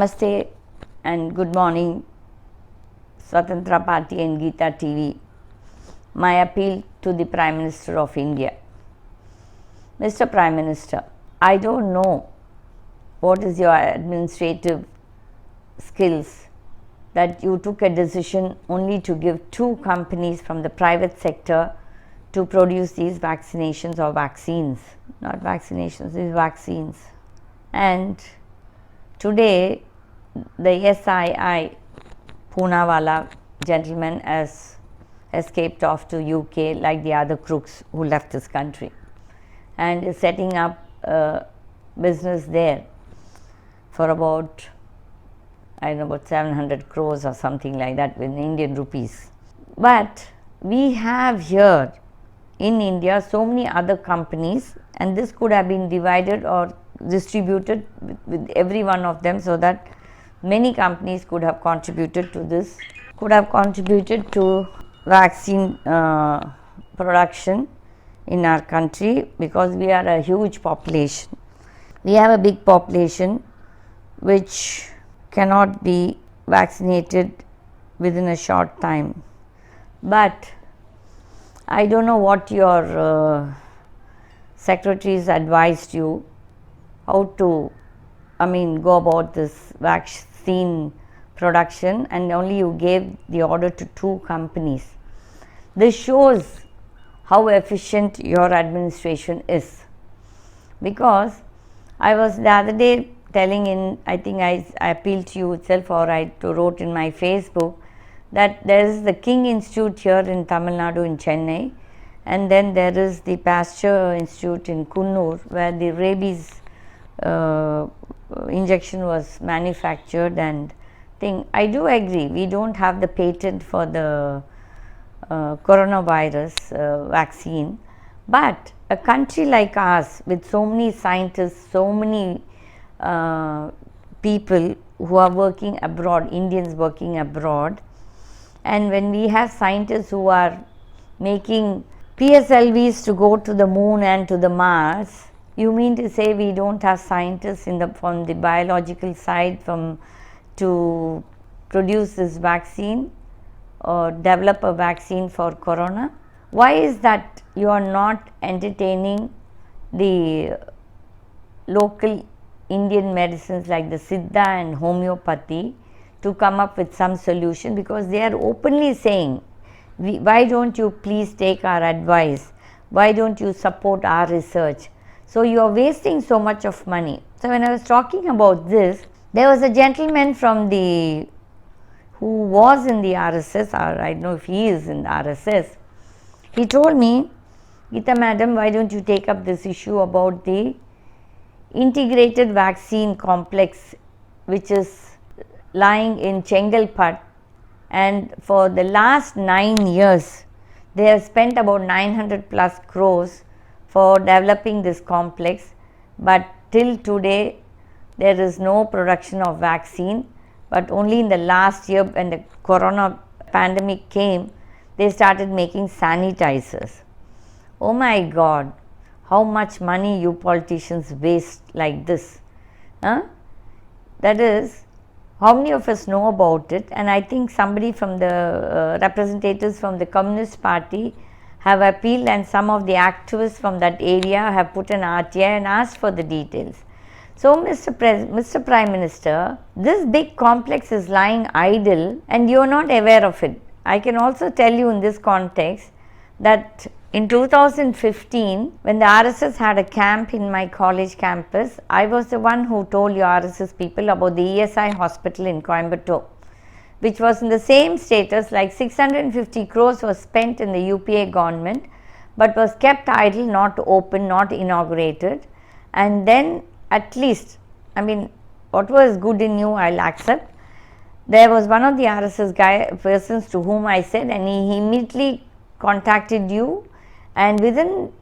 Namaste and good morning, Swatantra Party and Geeta TV. My appeal to the Prime Minister of India. Mr. Prime Minister, I don't know what is your administrative skills that you took a decision only to give 2 companies from the private sector to produce these vaccinations or vaccines, not vaccinations, these vaccines. And today, the SII Poonawalla gentleman has escaped off to UK like the other crooks who left this country and is setting up a business there for about, I don't know, about 700 crores or something like that in Indian rupees. But we have here in India so many other companies, and this could have been divided or distributed with every one of them so that many companies could have contributed to this, could have contributed to vaccine production in our country, because we are a huge population. We have a big population which cannot be vaccinated within a short time. But I don't know what your secretaries advised you how to, go about this vaccine production, and only you gave the order to 2 companies. This shows how efficient your administration is, because I was the other day telling in, I think I appealed to you itself, or I wrote in my Facebook, that there is the King Institute here in Tamil Nadu in Chennai, and then there is the Pasteur Institute in Kunnur, where the rabies injection was manufactured and thing. I do agree, we don't have the patent for the coronavirus vaccine, but a country like ours with so many scientists, so many people who are working abroad, Indians working abroad, and when we have scientists who are making PSLVs to go to the moon and to the Mars, you mean to say we don't have scientists from the biological side to produce this vaccine or develop a vaccine for corona? Why is that you are not entertaining the local Indian medicines like the Siddha and homeopathy to come up with some solution? Because they are openly saying, why don't you please take our advice? Why don't you support our research? So you are wasting so much of money. So when I was talking about this, there was a gentleman who was in the RSS, or I don't know if he is in the RSS. He told me, Geeta madam, why don't you take up this issue about the integrated vaccine complex which is lying in Chengalpat, and for the last 9 years they have spent about 900 plus crores for developing this complex, but till today there is no production of vaccine. But only in the last year, when the corona pandemic came, they started making sanitizers. Oh my God, how much money you politicians waste like this? That is, how many of us know about it? And I think somebody from the representatives from the Communist Party have appealed, and some of the activists from that area have put an RTI and asked for the details. So, Mr. Prime Minister, this big complex is lying idle and you are not aware of it. I can also tell you in this context that in 2015, when the RSS had a camp in my college campus, I was the one who told your RSS people about the ESI hospital in Coimbatore, which was in the same status, like 650 crores was spent in the UPA government, but was kept idle, not open, not inaugurated. And then at least, what was good in you, I'll accept. There was one of the RSS persons to whom I said, and he immediately contacted you, and within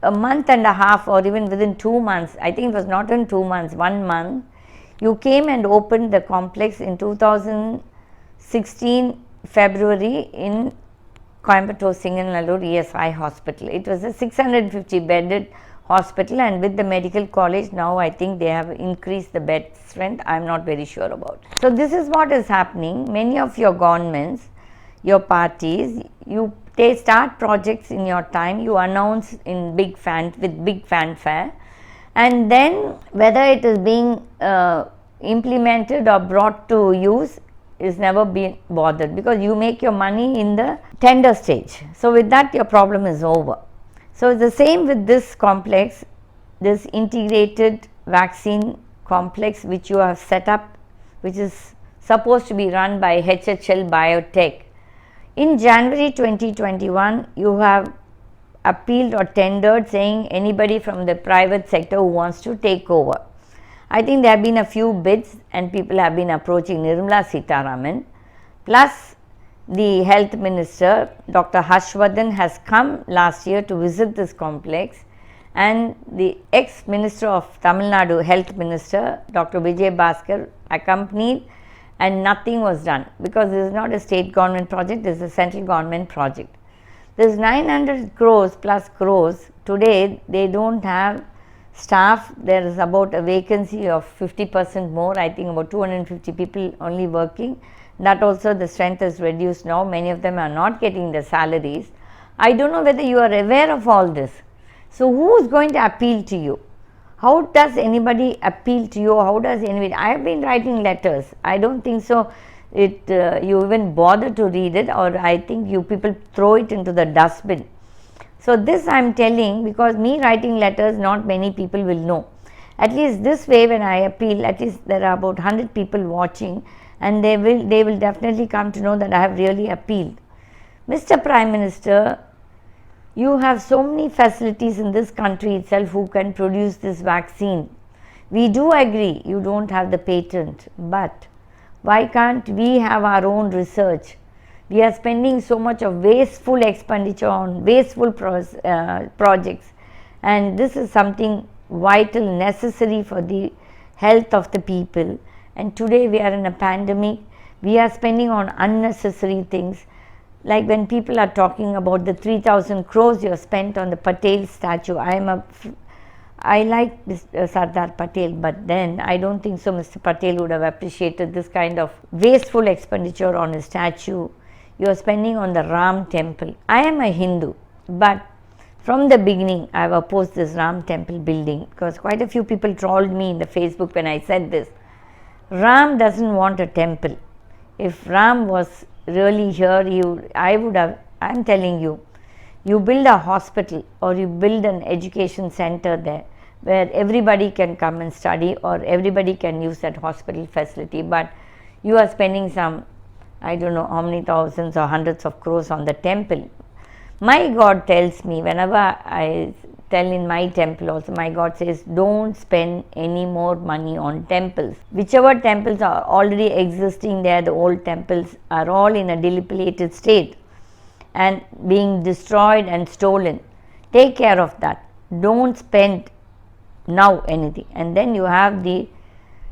a month and a half, or even within 2 months, I think it was not in 2 months, 1 month, you came and opened the complex in 2016 February in Coimbatore Singanallur ESI hospital. It was a 650 bedded hospital, and with the medical college now I think they have increased the bed strength. I am not very sure about. So this is what is happening. Many of your governments, your parties, they start projects in your time, you announce in with big fanfare, and then whether it is being implemented or brought to use is never been bothered, because you make your money in the tender stage. So with that your problem is over. So the same with this complex, this integrated vaccine complex which you have set up, which is supposed to be run by HHL Biotech. In January 2021, you have appealed or tendered saying anybody from the private sector who wants to take over. I think there have been a few bids and people have been approaching Nirmala Sitharaman, plus the health minister Dr. Harshvardhan has come last year to visit this complex, and the ex-minister of Tamil Nadu, health minister Dr. Vijay Bhaskar, accompanied, and nothing was done, because this is not a state government project, this is a central government project. This 900 crores plus crores, today they don't have staff. There is about a vacancy of 50% more, I think about 250 people only working. That also the strength is reduced now, many of them are not getting the salaries. I don't know whether you are aware of all this. So who is going to appeal to you? How does anybody appeal to you? How does anybody? I have been writing letters. I don't think so you even bother to read it, or I think you people throw it into the dustbin. So this I am telling, because me writing letters, not many people will know. At least this way, when I appeal, at least there are about 100 people watching, and they will definitely come to know that I have really appealed. Mr. Prime Minister, you have so many facilities in this country itself who can produce this vaccine. We do agree you don't have the patent, but why can't we have our own research? We are spending so much of wasteful expenditure on wasteful projects, and this is something vital, necessary for the health of the people. And today we are in a pandemic, we are spending on unnecessary things. Like when people are talking about the 3,000 crores you have spent on the Patel statue, I like this Sardar Patel, but then I don't think so Mr. Patel would have appreciated this kind of wasteful expenditure on a statue. You are spending on the Ram temple. I am a Hindu, but from the beginning I have opposed this Ram temple building, because quite a few people trolled me in the Facebook when I said this. Ram doesn't want a temple. If Ram was really here, I am telling you, you build a hospital or you build an education center there where everybody can come and study, or everybody can use that hospital facility, but you are spending some, I don't know how many thousands or hundreds of crores on the temple. My God tells me, whenever I tell in my temple also, my God says, don't spend any more money on temples. Whichever temples are already existing there, the old temples are all in a dilapidated state and being destroyed and stolen. Take care of that. Don't spend now anything. And then you have the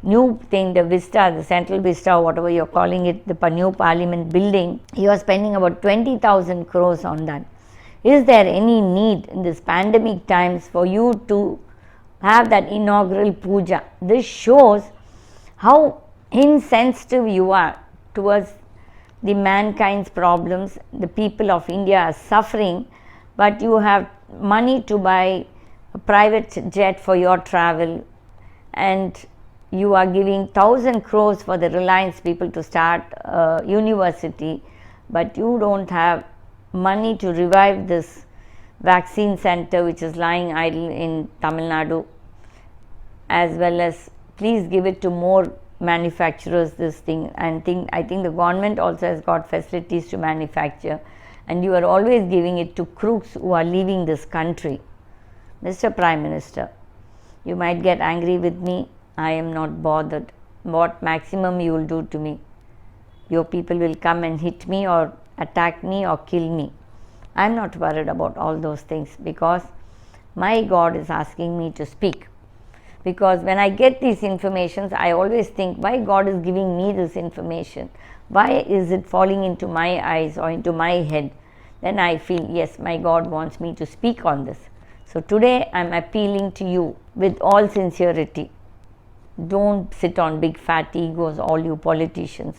new thing, the Vista, the Central Vista, whatever you are calling it, the new Parliament building. You are spending about 20,000 crores on that. Is there any need in this pandemic times for you to have that inaugural puja? This shows how insensitive you are towards the mankind's problems. The people of India are suffering, but you have money to buy a private jet for your travel, and you are giving 1,000 crores for the Reliance people to start a university, but you don't have money to revive this vaccine center which is lying idle in Tamil Nadu, as well as please give it to more manufacturers this thing. And I think the government also has got facilities to manufacture, and you are always giving it to crooks who are leaving this country. Mr. Prime Minister, you might get angry with me, I am not bothered. What maximum you will do to me? Your people will come and hit me or attack me or kill me. I am not worried about all those things, because my God is asking me to speak. Because when I get these informations, I always think, why God is giving me this information? Why is it falling into my eyes or into my head? Then I feel, yes, my God wants me to speak on this. So today I'm appealing to you with all sincerity. Don't sit on big fat egos, all you politicians.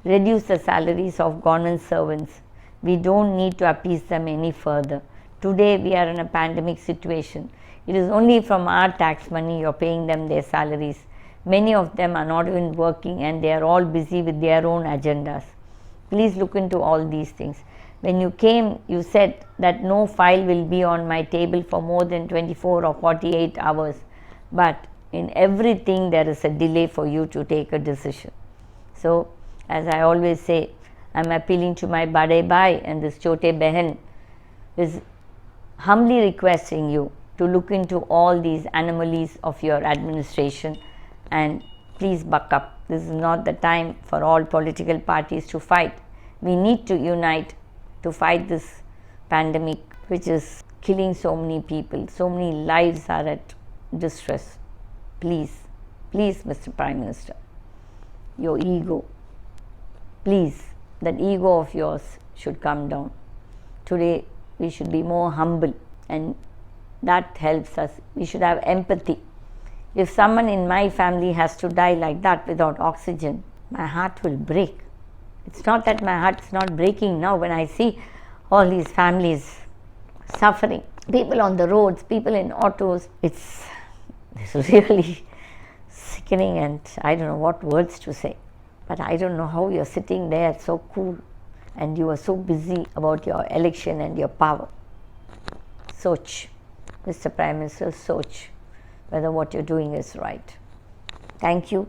Reduce the salaries of government servants. We don't need to appease them any further. Today we are in a pandemic situation. It is only from our tax money you're paying them their salaries. Many of them are not even working and they are all busy with their own agendas. Please look into all these things. When you came, you said that no file will be on my table for more than 24 or 48 hours. But in everything, there is a delay for you to take a decision. So, as I always say, I'm appealing to my Bade Bhai and this Chote Behan is humbly requesting you to look into all these anomalies of your administration and please buck up. This is not the time for all political parties to fight. We need to unite to fight this pandemic which is killing so many people. So many lives are at distress. Please, please, Mr. Prime Minister, your ego, please, that ego of yours should come down. Today, we should be more humble and that helps us. We should have empathy. If someone in my family has to die like that without oxygen, my heart will break. It's not that my heart is not breaking now when I see all these families suffering. People on the roads, people in autos. It's really sickening and I don't know what words to say. But I don't know how you're sitting there so cool and you are so busy about your election and your power. Soch, Mr. Prime Minister, soch whether what you're doing is right. Thank you.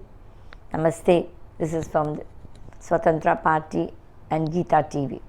Namaste. This is from the Swatantra Party and Geeta TV.